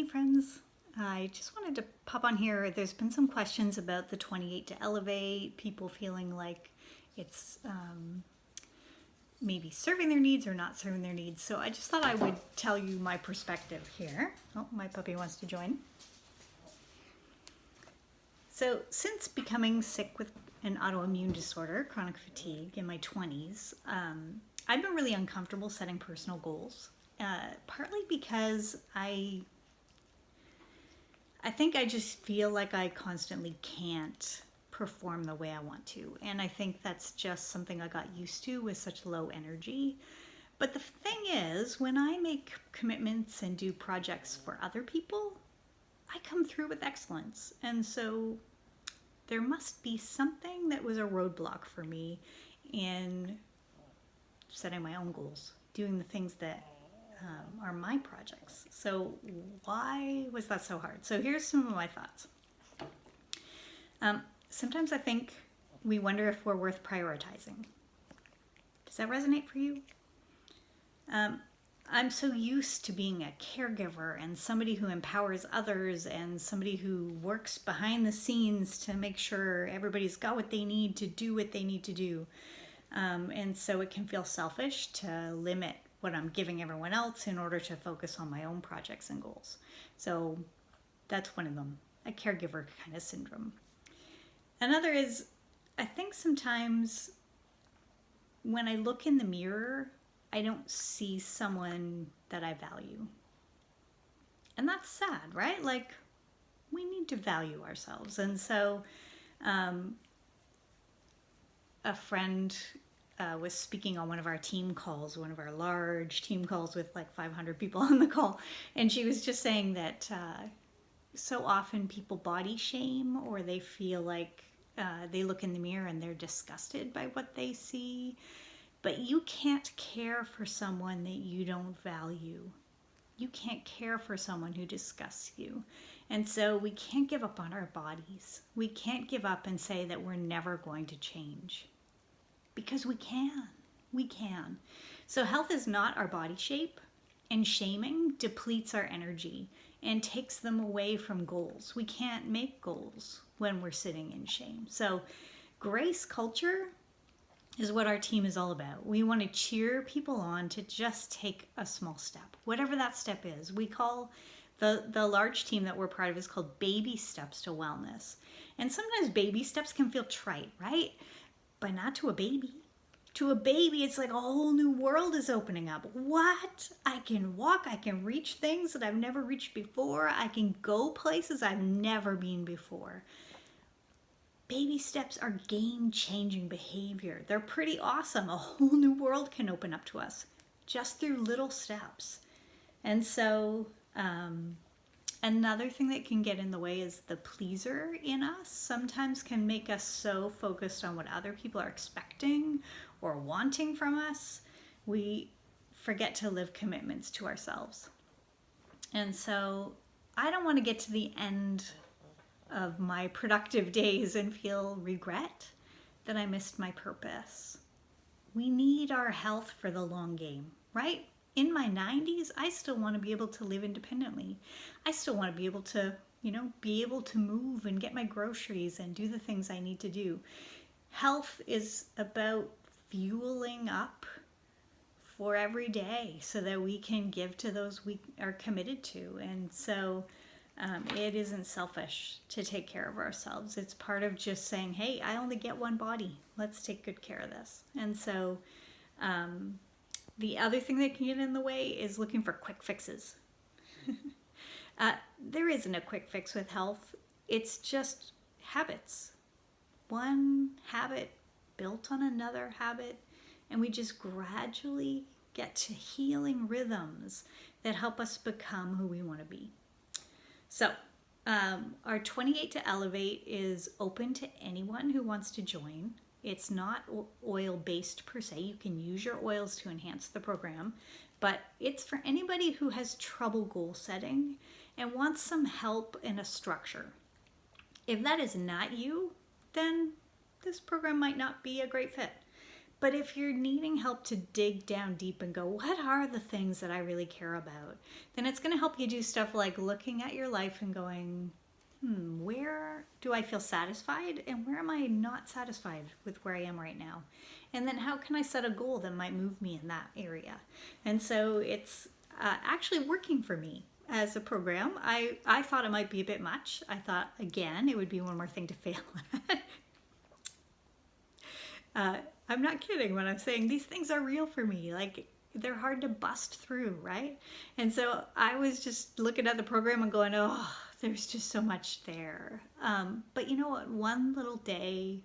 friends. I just wanted to pop on here. There's been some questions about the 28 to elevate, people feeling like it's maybe serving their needs or not serving their needs. So I just thought I would tell you my perspective here. Oh, my puppy wants to join. So since becoming sick with an autoimmune disorder, chronic fatigue, in my 20s, I've been really uncomfortable setting personal goals. Partly because I think I just feel like I constantly can't perform the way I want to. And I think that's just something I got used to with such low energy. But the thing is, when I make commitments and do projects for other people, I come through with excellence. And so there must be something that was a roadblock for me in setting my own goals, doing the things that are my projects. So why was that so hard? So here's some of my thoughts. Sometimes I think we wonder if we're worth prioritizing. Does that resonate for you? I'm so used to being a caregiver and somebody who empowers others and somebody who works behind the scenes to make sure everybody's got what they need to do what they need to do. And so it can feel selfish to limit what I'm giving everyone else in order to focus on my own projects and goals. So that's one of them, a caregiver kind of syndrome. Another is, I think sometimes when I look in the mirror, I don't see someone that I value. And that's sad, right? Like, we need to value ourselves. And so a friend was speaking on one of our team calls, one of our large team calls with like 500 people on the call. And she was just saying that so often people body shame, or they feel like they look in the mirror and they're disgusted by what they see. But you can't care for someone that you don't value. You can't care for someone who disgusts you. And so we can't give up on our bodies. We can't give up and say that we're never going to change. Because we can. We can. So health is not our body shape, and shaming depletes our energy and takes them away from goals. We can't make goals when we're sitting in shame. So grace culture is what our team is all about. We want to cheer people on to just take a small step, whatever that step is. We call the large team that we're part of is called baby steps to wellness. And sometimes baby steps can feel trite, right? But not to a baby. To a baby, it's like a whole new world is opening up. What? I can walk, I can reach things that I've never reached before. I can go places I've never been before. Baby steps are game-changing behavior. They're pretty awesome. A whole new world can open up to us just through little steps. And so another thing that can get in the way is the pleaser in us sometimes can make us so focused on what other people are expecting or wanting from us, we forget to live commitments to ourselves. And so I don't want to get to the end of my productive days and feel regret that I missed my purpose. We need our health for the long game, right? In my 90s, I still want to be able to live independently. I still want to be able to, be able to move and get my groceries and do the things I need to do. Health is about fueling up for every day so that we can give to those we are committed to. And so it isn't selfish to take care of ourselves. It's part of just saying, hey, I only get one body. Let's take good care of this. And so the other thing that can get in the way is looking for quick fixes. There isn't a quick fix with health. It's just habits. One habit built on another habit, and we just gradually get to healing rhythms that help us become who we want to be. So our 28 to Elevate is open to anyone who wants to join. It's not oil-based per se. You can use your oils to enhance the program, but it's for anybody who has trouble goal setting and wants some help and a structure. If that is not you, then this program might not be a great fit. But if you're needing help to dig down deep and go, what are the things that I really care about? Then it's going to help you do stuff like looking at your life and going, where do I feel satisfied and where am I not satisfied with where I am right now? And then how can I set a goal that might move me in that area? And so it's actually working for me as a program. I thought it might be a bit much. I thought, again, it would be one more thing to fail at. I'm not kidding when I'm saying these things are real for me. Like, they're hard to bust through, right? And so I was just looking at the program and going, oh, there's just so much there. But you know what? One little day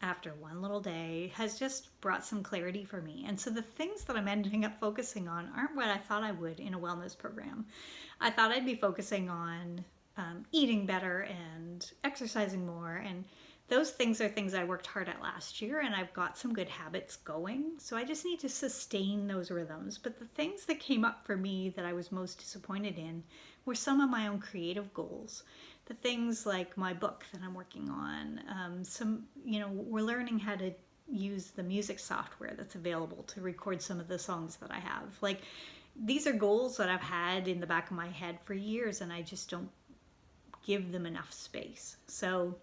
after one little day has just brought some clarity for me. And so the things that I'm ending up focusing on aren't what I thought I would in a wellness program. I thought I'd be focusing on eating better and exercising more, and those things are things I worked hard at last year, and I've got some good habits going. So I just need to sustain those rhythms. But the things that came up for me that I was most disappointed in were some of my own creative goals. The things like my book that I'm working on. We're learning how to use the music software that's available to record some of the songs that I have. Like, these are goals that I've had in the back of my head for years, and I just don't give them enough space. So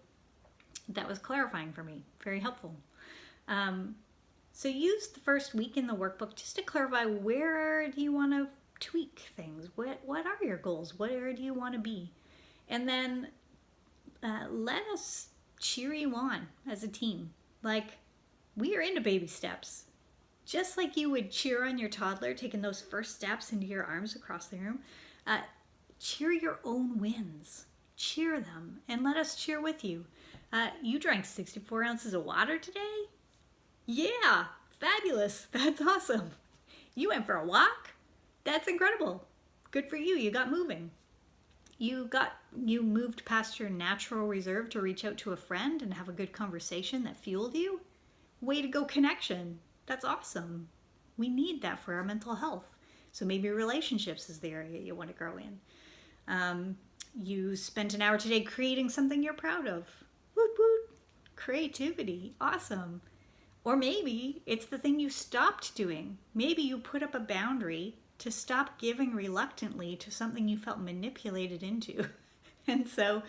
that was clarifying for me, very helpful. So use the first week in the workbook just to clarify, where do you want to tweak things? What are your goals? Where do you want to be? And then let us cheer you on as a team. Like, we are into baby steps. Just like you would cheer on your toddler taking those first steps into your arms across the room, cheer your own wins. Cheer them and let us cheer with you. You drank 64 ounces of water today? Yeah, fabulous. That's awesome. You went for a walk? That's incredible. Good for you. You got moving. You moved past your natural reserve to reach out to a friend and have a good conversation that fueled you. Way to go, connection. That's awesome. We need that for our mental health. So maybe relationships is the area you want to grow in. You spent an hour today creating something you're proud of. Woot woot. Creativity. Awesome. Or maybe it's the thing you stopped doing. Maybe you put up a boundary to stop giving reluctantly to something you felt manipulated into. And so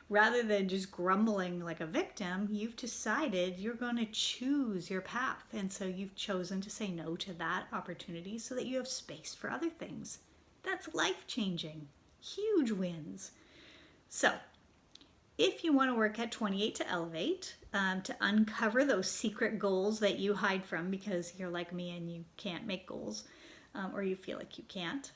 rather than just grumbling like a victim, you've decided you're going to choose your path. And so you've chosen to say no to that opportunity so that you have space for other things. That's life-changing. Huge wins. So if you want to work at 28 to Elevate, to uncover those secret goals that you hide from because you're like me and you can't make goals, or you feel like you can't,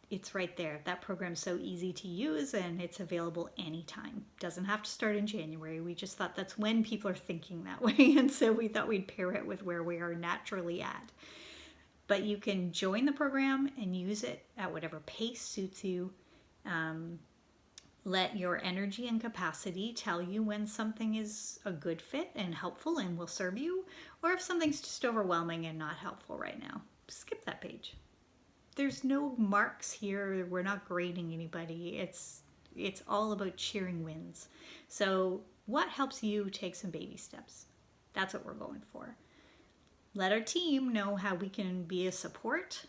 it's right there. That program's so easy to use and it's available anytime. Doesn't have to start in January. We just thought that's when people are thinking that way, and so we thought we'd pair it with where we are naturally at. But you can join the program and use it at whatever pace suits you. Let your energy and capacity tell you when something is a good fit and helpful and will serve you, or if something's just overwhelming and not helpful right now. Skip that page. There's no marks here. We're not grading anybody. It's all about cheering wins. So what helps you take some baby steps? That's what we're going for. Let our team know how we can be a support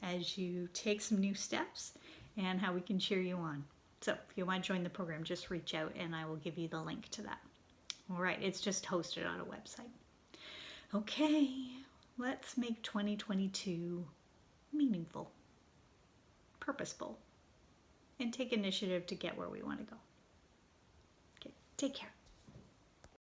as you take some new steps and how we can cheer you on. So if you want to join the program, just reach out and I will give you the link to that. All right, it's just hosted on a website. Okay, let's make 2022 meaningful, purposeful, and take initiative to get where we want to go. Okay, take care.